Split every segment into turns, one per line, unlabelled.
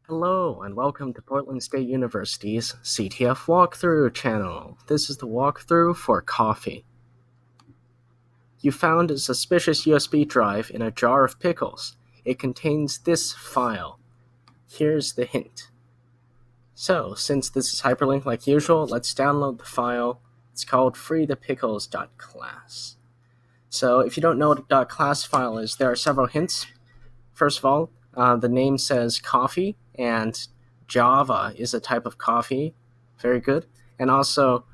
Hello, and welcome to Portland State University's CTF Walkthrough channel. This is the walkthrough for coffee. You found a suspicious USB drive in a jar of pickles. It contains this file. Here's the hint. So, since this is hyperlinked like usual, let's download the file. It's called freethepickles.class. So, if you don't know what a .class file is, there are several hints. First of all, the name says coffee, and Java is a type of coffee. Very good. And also,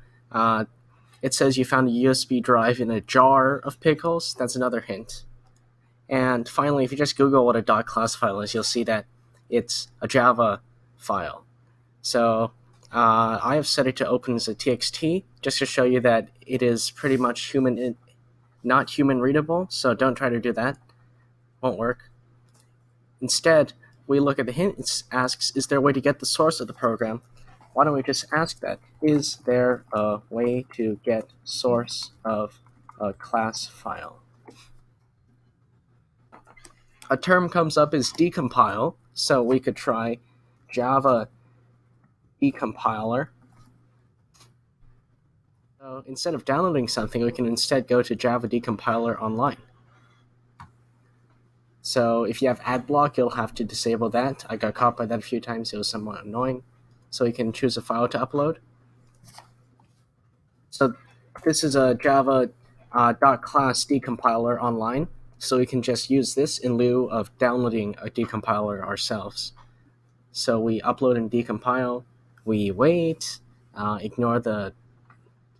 it says you found a USB drive in a jar of pickles. That's another hint. And finally, if you just Google what a .class file is, you'll see that it's a Java file. So I have set it to open as a TXT just to show you that it is pretty much not human readable. So don't try to do that. Won't work. Instead, we look at the hint. It asks, is there a way to get the source of the program? Why don't we just ask that? Is there a way to get source of a class file? A term comes up as decompile, so we could try Java decompiler. So instead of downloading something, we can instead go to Java decompiler online. So if you have ad block, you'll have to disable that. I got caught by that a few times. It was somewhat annoying. So you can choose a file to upload. So this is a Java .class decompiler online. So we can just use this in lieu of downloading a decompiler ourselves. So we upload and decompile. We wait, ignore the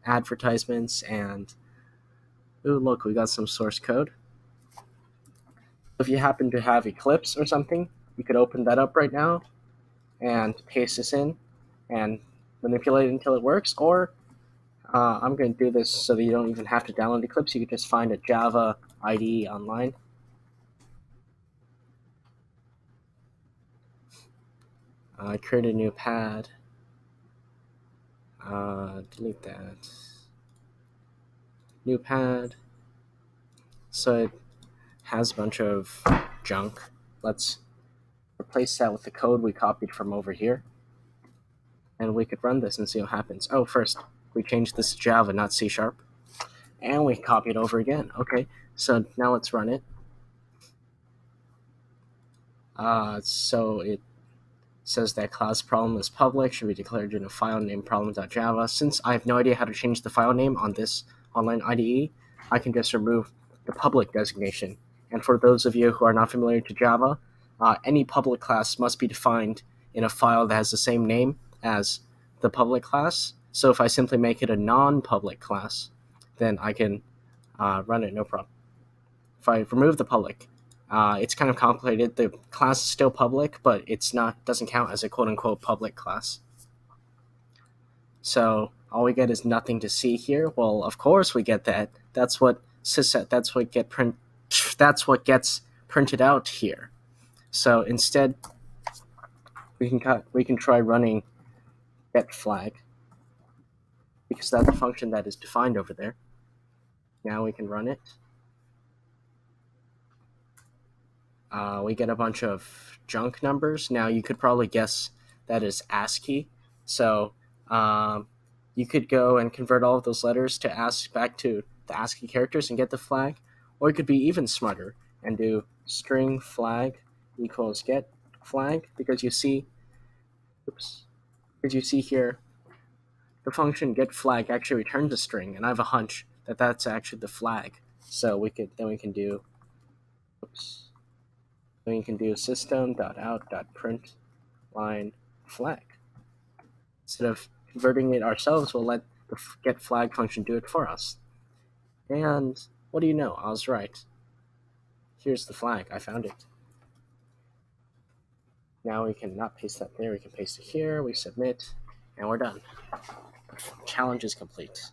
advertisements, and ooh, look, we got some source code. If you happen to have Eclipse or something, you could open that up right now and paste this in and manipulate it until it works. Or I'm going to do this so that you don't even have to download Eclipse. You could just find a Java IDE online. Create a new pad. Delete that. New pad. So it has a bunch of junk. Let's replace that with the code we copied from over here. And we could run this and see what happens. Oh, first, we changed this to Java, not C#. And we copy it over again. Okay, so now let's run it. So it says that class problem is public, should be declared in a file named problem.java. Since I have no idea how to change the file name on this online IDE, I can just remove the public designation. And for those of you who are not familiar to Java, any public class must be defined in a file that has the same name as the public class. So if I simply make it a non-public class, then I can run it no problem. If I remove the public, it's kind of complicated. The class is still public, but doesn't count as a quote-unquote public class. So all we get is nothing to see here. Well, of course we get that. That's what gets printed out here. So instead, we can try running get flag, because that's a function that is defined over there. Now we can run it. We get a bunch of junk numbers. Now you could probably guess that is ASCII. So you could go and convert all of those letters back to the ASCII characters and get the flag. Or you could be even smarter and do string flag equals get flag, because you see here the function get flag actually returns a string, and I have a hunch that that's actually the flag. So we can do system.out.print line flag. Instead of converting it ourselves, we'll let the get flag function do it for us. And what do you know? I was right. Here's the flag. I found it. Now we can not paste that there. We can paste it here. We submit, and we're done. Challenge is complete.